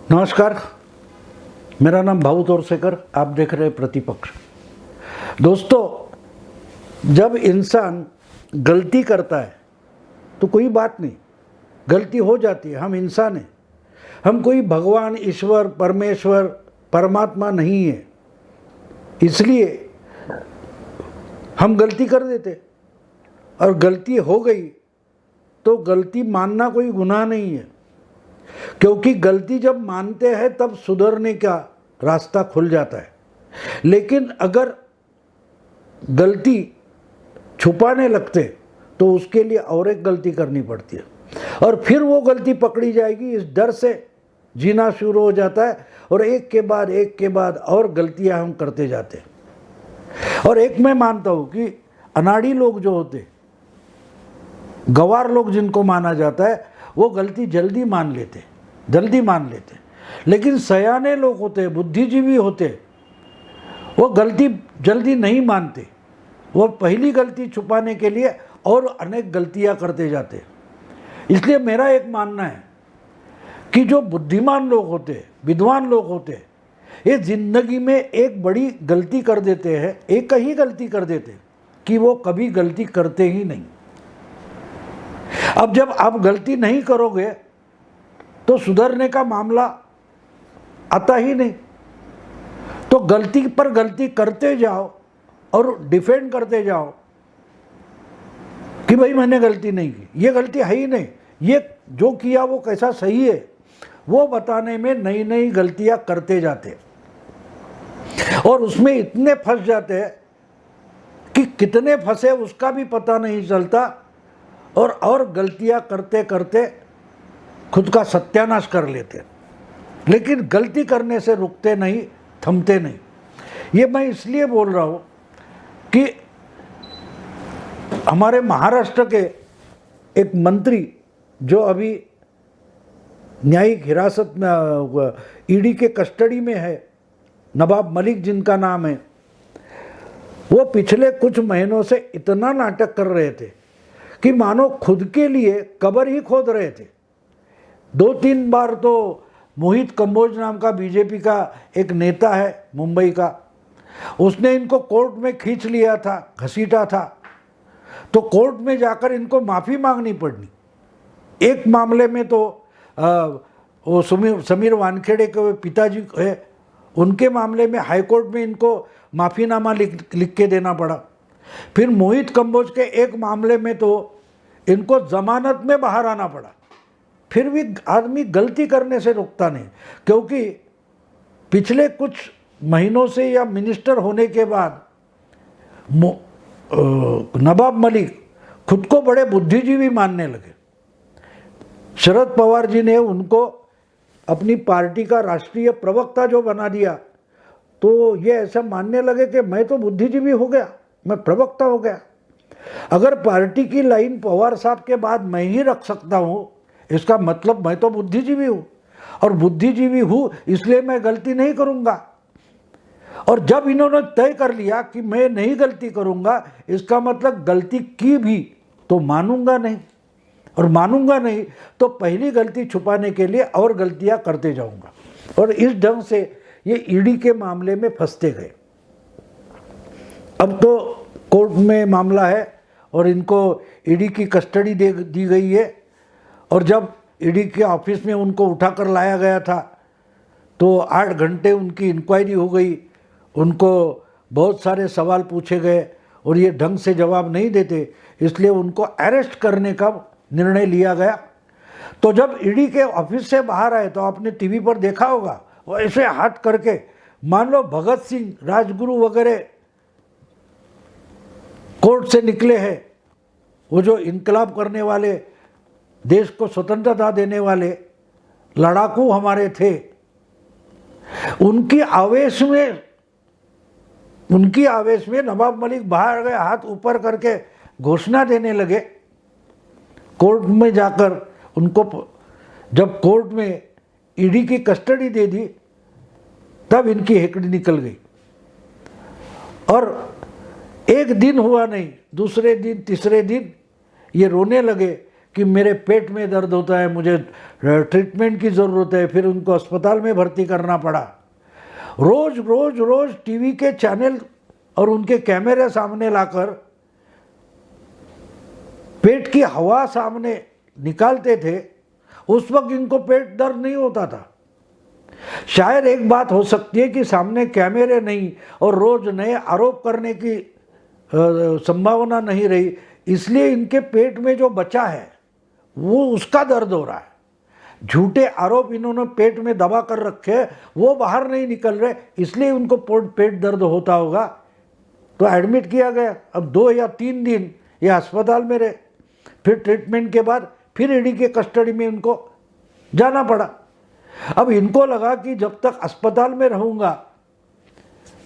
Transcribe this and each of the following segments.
नमस्कार, मेरा नाम भाऊ तोरसेकर। आप देख रहे हैं प्रतिपक्ष। दोस्तों, जब इंसान गलती करता है तो कोई बात नहीं, गलती हो जाती है। हम इंसान हैं, हम कोई भगवान, ईश्वर, परमेश्वर, परमात्मा नहीं है। इसलिए हम गलती कर देते और गलती हो गई तो गलती मानना कोई गुनाह नहीं है, क्योंकि गलती जब मानते हैं तब सुधरने का रास्ता खुल जाता है। लेकिन अगर गलती छुपाने लगते तो उसके लिए और एक गलती करनी पड़ती है और फिर वो गलती पकड़ी जाएगी। इस डर से जीना शुरू हो जाता है और एक के बाद और गलतियां हम करते जाते हैं। और एक मैं मानता हूँ कि अनाड़ी लोग जो होते, गंवार लोग जिनको माना जाता है, वो गलती जल्दी मान लेते। लेकिन सयाने लोग होते, बुद्धिजीवी होते, वो गलती जल्दी नहीं मानते। वो पहली गलती छुपाने के लिए और अनेक गलतियां करते जाते। इसलिए मेरा एक मानना है कि जो बुद्धिमान लोग होते, विद्वान लोग होते, ये जिंदगी में एक बड़ी गलती कर देते हैं, एक ही गलती कर देते कि वो कभी गलती करते ही नहीं। अब जब आप गलती नहीं करोगे तो सुधरने का मामला आता ही नहीं। तो गलती पर गलती करते जाओ और डिफेंड करते जाओ कि भाई मैंने गलती नहीं की, ये गलती है ही नहीं, ये जो किया वो कैसा सही है, वो बताने में नई नई गलतियां करते जाते और उसमें इतने फंस जाते हैं कि कितने फंसे उसका भी पता नहीं चलता और गलतियां करते करते खुद का सत्यानाश कर लेते। लेकिन गलती करने से रुकते नहीं, थमते नहीं। ये मैं इसलिए बोल रहा हूँ कि हमारे महाराष्ट्र के एक मंत्री जो अभी न्यायिक हिरासत में, ईडी के कस्टडी में है, नवाब मलिक जिनका नाम है, वो पिछले कुछ महीनों से इतना नाटक कर रहे थे कि मानो खुद के लिए कब्र ही खोद रहे थे। 2-3 बार तो मोहित कंबोज नाम का बीजेपी का एक नेता है मुंबई का, उसने इनको कोर्ट में खींच लिया था, घसीटा था, तो कोर्ट में जाकर इनको माफ़ी मांगनी पड़नी। एक मामले में तो वो समीर वानखेड़े के पिताजी है, उनके मामले में हाईकोर्ट में इनको माफ़ीनामा लिख के देना पड़ा। फिर मोहित कंबोज के एक मामले में तो इनको जमानत में बाहर आना पड़ा। फिर भी आदमी गलती करने से रुकता नहीं, क्योंकि पिछले कुछ महीनों से या मिनिस्टर होने के बाद नवाब मलिक खुद को बड़े बुद्धिजीवी मानने लगे। शरद पवार जी ने उनको अपनी पार्टी का राष्ट्रीय प्रवक्ता जो बना दिया, तो ये ऐसा मानने लगे कि मैं तो बुद्धिजीवी हो गया, मैं प्रवक्ता हो गया। अगर पार्टी की लाइन पवार साहब के बाद मैं ही रख सकता हूँ, इसका मतलब मैं तो बुद्धिजीवी हूँ, और बुद्धिजीवी हूँ इसलिए मैं गलती नहीं करूँगा। और जब इन्होंने तय कर लिया कि मैं नहीं गलती करूँगा, इसका मतलब गलती की भी तो मानूंगा नहीं, और मानूंगा नहीं तो पहली गलती छुपाने के लिए और गलतियाँ करते जाऊँगा। और इस ढंग से ये ईडी के मामले में फंसते गए। अब तो कोर्ट में मामला है और इनको ईडी की कस्टडी दी गई है, और जब ईडी के ऑफिस में उनको उठाकर लाया गया था तो 8 घंटे उनकी इंक्वायरी हो गई। उनको बहुत सारे सवाल पूछे गए और ये ढंग से जवाब नहीं देते, इसलिए उनको अरेस्ट करने का निर्णय लिया गया। तो जब ईडी के ऑफिस से बाहर आए तो आपने टीवी पर देखा होगा, वो ऐसे हाथ करके मान लो भगत सिंह, राजगुरु वगैरह कोर्ट से निकले हैं, वो जो इनकलाब करने वाले, देश को स्वतंत्रता देने वाले लड़ाकू हमारे थे, उनकी आवेश में नवाब मलिक बाहर गए, हाथ ऊपर करके घोषणा देने लगे। कोर्ट में जाकर उनको, जब कोर्ट में ईडी की कस्टडी दे दी तब इनकी हेकड़ी निकल गई। और एक दिन हुआ नहीं, दूसरे दिन, तीसरे दिन ये रोने लगे कि मेरे पेट में दर्द होता है, मुझे ट्रीटमेंट की ज़रूरत है, फिर उनको अस्पताल में भर्ती करना पड़ा। रोज़ रोज़ रोज़ टीवी के चैनल और उनके कैमरे सामने लाकर पेट की हवा सामने निकालते थे। उस वक्त इनको पेट दर्द नहीं होता था। शायद एक बात हो सकती है कि सामने कैमरे नहीं और रोज नए आरोप करने की संभावना नहीं रही, इसलिए इनके पेट में जो बचा है वो उसका दर्द हो रहा है। झूठे आरोप इन्होंने पेट में दबा कर रखे, वो बाहर नहीं निकल रहे, इसलिए उनको पेट दर्द होता होगा। तो एडमिट किया गया। अब 2 या 3 दिन ये अस्पताल में रहे, फिर ट्रीटमेंट के बाद फिर ईडी के कस्टडी में इनको जाना पड़ा। अब इनको लगा कि जब तक अस्पताल में रहूँगा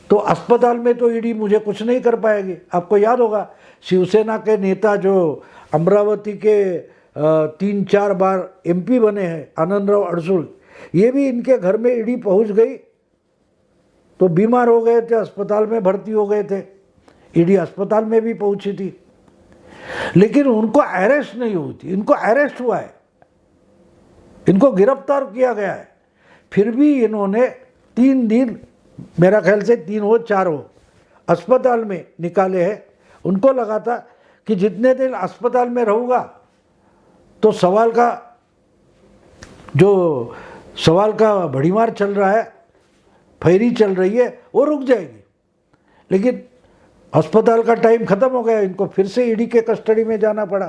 तो अस्पताल में तो ईडी मुझे कुछ नहीं कर पाएगी। आपको याद होगा शिवसेना के नेता जो अमरावती के 3-4 बार एमपी बने हैं, आनंदराव अडसुल, ये भी इनके घर में ईडी पहुंच गई तो बीमार हो गए थे, अस्पताल में भर्ती हो गए थे। ईडी अस्पताल में भी पहुंची थी, लेकिन उनको अरेस्ट नहीं हुई थी। इनको अरेस्ट हुआ है, इनको गिरफ्तार किया गया है, फिर भी इन्होंने 3 दिन, मेरा ख्याल से 3 हो 4 हो, अस्पताल में निकाले हैं। उनको लगा था कि जितने दिन अस्पताल में रहूँगा तो सवाल का भड़ीमार चल रहा है, फैरी चल रही है, वो रुक जाएगी। लेकिन अस्पताल का टाइम खत्म हो गया, इनको फिर से ईडी के कस्टडी में जाना पड़ा।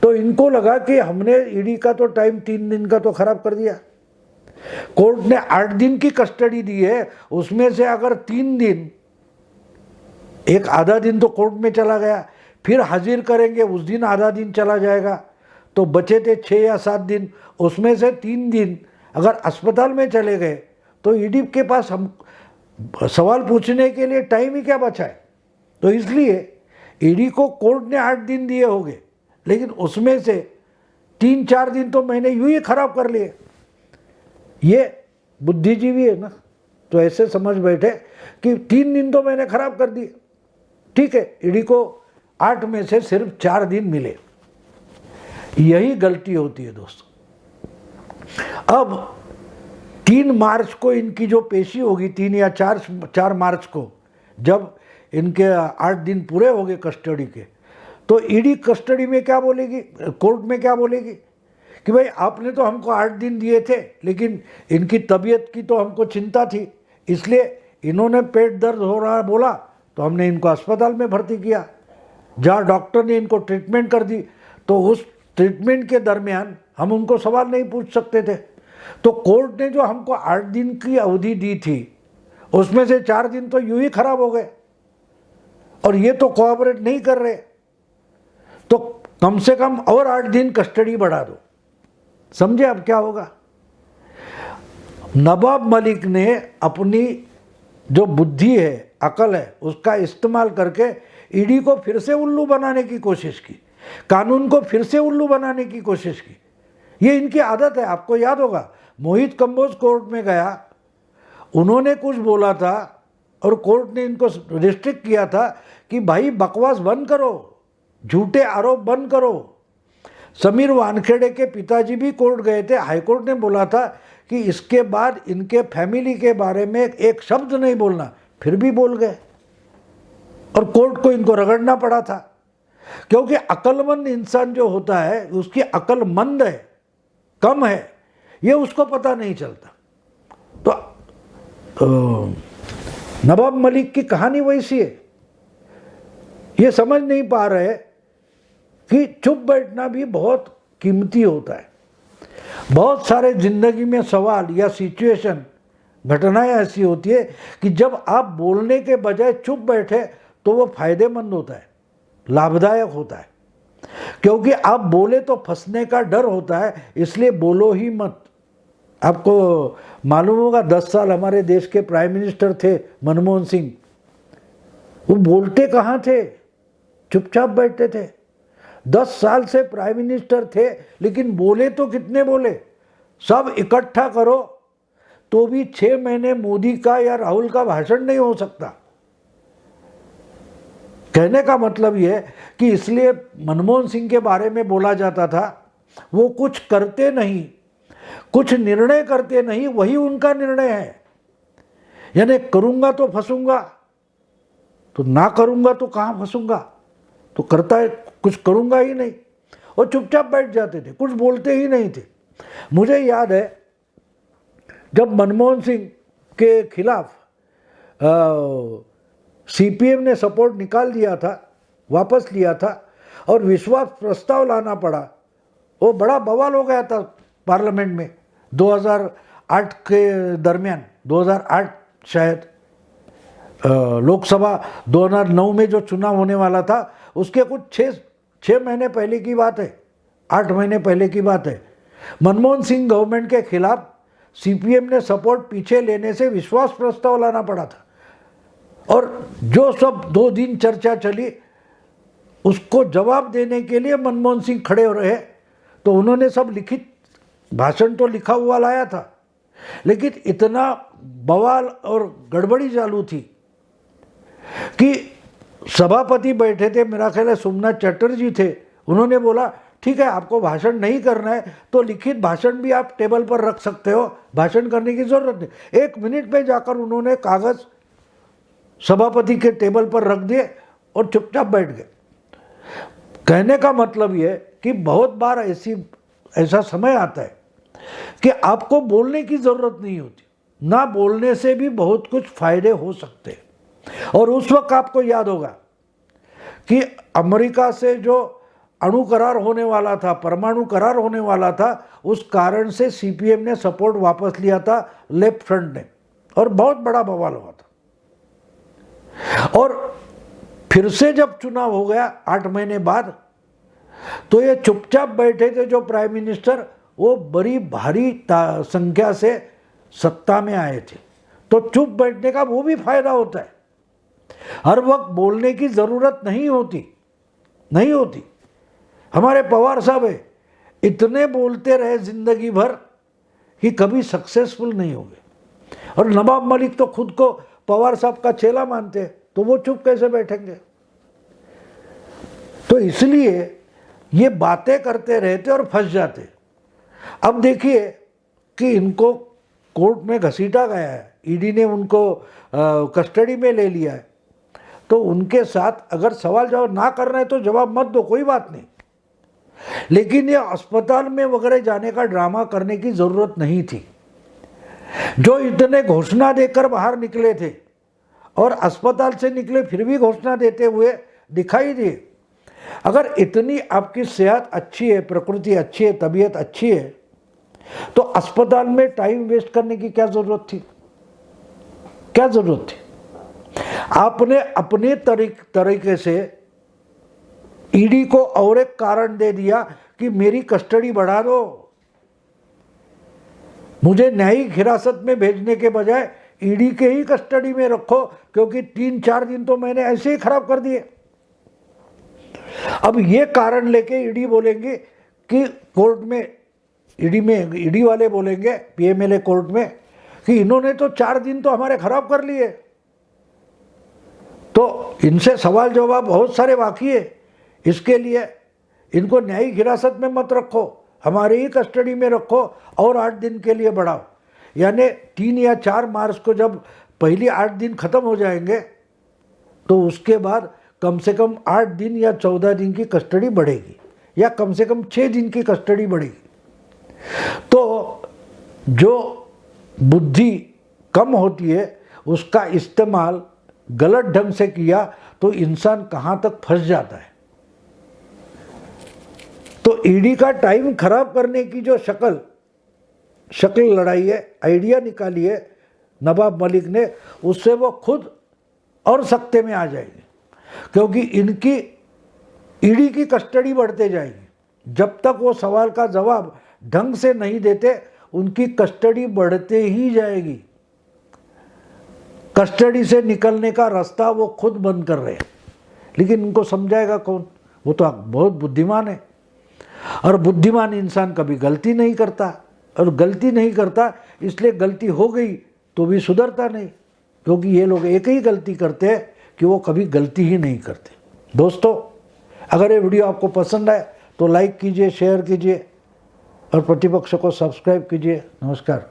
तो इनको लगा कि हमने ईडी का तो टाइम 3 दिन का तो खराब कर दिया। कोर्ट ने 8 दिन की कस्टडी दी है, उसमें से अगर 3 दिन, एक आधा दिन तो कोर्ट में चला गया, फिर हाजिर करेंगे उस दिन आधा दिन चला जाएगा, तो बचे थे 6 या 7 दिन, उसमें से 3 दिन अगर अस्पताल में चले गए तो ईडी के पास हम सवाल पूछने के लिए टाइम ही क्या बचा है। तो इसलिए ईडी को कोर्ट ने 8 दिन दिए होंगे, लेकिन उसमें से 3-4 दिन तो मैंने यूं ही खराब कर लिए। ये बुद्धिजीवी है ना, तो ऐसे समझ बैठे कि 3 दिन तो मैंने खराब कर दिए। ठीक है, ईडी को 8 में से सिर्फ 4 दिन मिले। यही गलती होती है दोस्तों। अब 3 मार्च को इनकी जो पेशी होगी, 3 या 4 मार्च को, जब इनके 8 दिन पूरे हो गए कस्टडी के, तो ईडी कस्टडी में क्या बोलेगी, कोर्ट में क्या बोलेगी कि भाई आपने तो हमको 8 दिन दिए थे, लेकिन इनकी तबीयत की तो हमको चिंता थी, इसलिए इन्होंने पेट दर्द हो रहा बोला तो हमने इनको अस्पताल में भर्ती किया, जहाँ डॉक्टर ने इनको ट्रीटमेंट कर दी। तो उस ट्रीटमेंट के दरमियान हम उनको सवाल नहीं पूछ सकते थे। तो कोर्ट ने जो हमको 8 दिन की अवधि दी थी, उसमें से 4 दिन तो यूं ही खराब हो गए, और ये तो कोऑपरेट नहीं कर रहे, तो कम से कम और 8 दिन कस्टडी बढ़ा दो। समझे अब क्या होगा। नवाब मलिक ने अपनी जो बुद्धि है, अकल है, उसका इस्तेमाल करके ईडी को फिर से उल्लू बनाने की कोशिश की, कानून को फिर से उल्लू बनाने की कोशिश की। ये इनकी आदत है। आपको याद होगा मोहित कंबोज कोर्ट में गया, उन्होंने कुछ बोला था और कोर्ट ने इनको रिस्ट्रिक्ट किया था कि भाई बकवास बंद करो, झूठे आरोप बंद करो। समीर वानखेड़े के पिताजी भी कोर्ट गए थे, हाईकोर्ट ने बोला था कि इसके बाद इनके फैमिली के बारे में एक शब्द नहीं बोलना, फिर भी बोल गए और कोर्ट को इनको रगड़ना पड़ा था। क्योंकि अक्लमंद इंसान जो होता है, उसकी अकल मंद है, कम है, ये उसको पता नहीं चलता। तो नवाब मलिक की कहानी वैसी है। ये समझ नहीं पा रहे कि चुप बैठना भी बहुत कीमती होता है। बहुत सारे जिंदगी में सवाल या सिचुएशन, घटनाएं ऐसी होती है कि जब आप बोलने के बजाय चुप बैठे तो वो फायदेमंद होता है, लाभदायक होता है। क्योंकि आप बोले तो फंसने का डर होता है, इसलिए बोलो ही मत। आपको मालूम होगा 10 साल हमारे देश के प्राइम मिनिस्टर थे मनमोहन सिंह, वो बोलते कहाँ थे, चुपचाप बैठते थे। 10 साल से प्राइम मिनिस्टर थे, लेकिन बोले तो कितने बोले। सब इकट्ठा करो तो भी 6 महीने मोदी का या राहुल का भाषण नहीं हो सकता। कहने का मतलब ये है कि इसलिए मनमोहन सिंह के बारे में बोला जाता था, वो कुछ करते नहीं, कुछ निर्णय करते नहीं, वही उनका निर्णय है। यानी करूंगा तो फंसूंगा, तो ना करूंगा तो कहाँ फंसूंगा, तो करता है कुछ करूंगा ही नहीं, और चुपचाप बैठ जाते थे, कुछ बोलते ही नहीं थे। मुझे याद है जब मनमोहन सिंह के खिलाफ सीपीएम ने सपोर्ट निकाल दिया था, वापस लिया था, और विश्वास प्रस्ताव लाना पड़ा, वो बड़ा बवाल हो गया था पार्लियामेंट में 2008 के दरमियान, 2008 शायद, लोकसभा 2009 में जो चुनाव होने वाला था उसके कुछ 6 महीने पहले की बात है, 8 महीने पहले की बात है। मनमोहन सिंह गवर्नमेंट के खिलाफ सीपीएम ने सपोर्ट पीछे लेने से विश्वास प्रस्ताव लाना पड़ा था, और जो सब 2 दिन चर्चा चली उसको जवाब देने के लिए मनमोहन सिंह खड़े हो रहे, तो उन्होंने सब लिखित भाषण तो लिखा हुआ लाया था, लेकिन इतना बवाल और गड़बड़ी चालू थी कि सभापति बैठे थे, मेरा ख्याल है सोमनाथ चटर्जी थे, उन्होंने बोला ठीक है आपको भाषण नहीं करना है तो लिखित भाषण भी आप टेबल पर रख सकते हो, भाषण करने की जरूरत नहीं। 1 मिनट में जाकर उन्होंने कागज सभापति के टेबल पर रख दिए और चुपचाप बैठ गए। कहने का मतलब ये कि बहुत बार ऐसा समय आता है कि आपको बोलने की जरूरत नहीं होती, ना बोलने से भी बहुत कुछ फायदे हो सकते हैं। और उस वक्त आपको याद होगा कि अमेरिका से जो अणु करार होने वाला था, परमाणु करार होने वाला था, उस कारण से सीपीएम ने सपोर्ट वापस लिया था लेफ्ट फ्रंट ने, और बहुत बड़ा बवाल हुआ था। और फिर से जब चुनाव हो गया 8 महीने बाद, तो ये चुपचाप बैठे थे जो प्राइम मिनिस्टर, वो बड़ी भारी संख्या से सत्ता में आए थे। तो चुप बैठने का वो भी फायदा होता है, हर वक्त बोलने की जरूरत नहीं होती। हमारे पवार साहब है, इतने बोलते रहे जिंदगी भर कि कभी सक्सेसफुल नहीं हो गए। और नवाब मलिक तो खुद को पवार साहब का चेला मानते हैं, तो वो चुप कैसे बैठेंगे। तो इसलिए ये बातें करते रहते और फंस जाते। अब देखिए कि इनको कोर्ट में घसीटा गया है, ईडी ने उनको कस्टडी में ले लिया है, तो उनके साथ अगर सवाल जवाब ना करना है तो जवाब मत दो, कोई बात नहीं। लेकिन ये अस्पताल में वगैरह जाने का ड्रामा करने की जरूरत नहीं थी। जो इतने घोषणा देकर बाहर निकले थे और अस्पताल से निकले फिर भी घोषणा देते हुए दिखाई दिए, अगर इतनी आपकी सेहत अच्छी है, प्रकृति अच्छी है, तबीयत अच्छी है, तो अस्पताल में टाइम वेस्ट करने की क्या जरूरत थी? आपने अपने तरीके से ईडी को और एक कारण दे दिया कि मेरी कस्टडी बढ़ा दो, मुझे न्यायिक हिरासत में भेजने के बजाय ईडी के ही कस्टडी में रखो, क्योंकि 3-4 दिन तो मैंने ऐसे ही खराब कर दिए। अब ये कारण लेके ईडी बोलेंगे कि कोर्ट में, ईडी वाले बोलेंगे पीएमएलए कोर्ट में कि इन्होंने तो 4 दिन तो हमारे खराब कर लिए, तो इनसे सवाल जवाब बहुत सारे बाकी है, इसके लिए इनको न्यायिक हिरासत में मत रखो, हमारे ही कस्टडी में रखो और 8 दिन के लिए बढ़ाओ। यानी 3 या 4 मार्च को जब पहली 8 दिन खत्म हो जाएंगे, तो उसके बाद कम से कम 8 दिन या 14 दिन की कस्टडी बढ़ेगी, या कम से कम 6 दिन की कस्टडी बढ़ेगी। तो जो बुद्धि कम होती है उसका इस्तेमाल गलत ढंग से किया तो इंसान कहाँ तक फंस जाता है। तो ईडी का टाइम खराब करने की जो शक्ल लड़ाई है, आइडिया निकाली है नवाब मलिक ने, उससे वो खुद और सख्ते में आ जाएंगे, क्योंकि इनकी ईडी की कस्टडी बढ़ते जाएगी। जब तक वो सवाल का जवाब ढंग से नहीं देते, उनकी कस्टडी बढ़ते ही जाएगी। कस्टडी से निकलने का रास्ता वो खुद बंद कर रहे हैं, लेकिन उनको समझाएगा कौन? वो तो बहुत बुद्धिमान है, और बुद्धिमान इंसान कभी गलती नहीं करता, और गलती नहीं करता इसलिए गलती हो गई तो भी सुधरता नहीं, क्योंकि ये लोग एक ही गलती करते हैं कि वो कभी गलती ही नहीं करते। दोस्तों, अगर ये वीडियो आपको पसंद आए तो लाइक कीजिए, शेयर कीजिए और प्रतिपक्ष को सब्सक्राइब कीजिए। नमस्कार।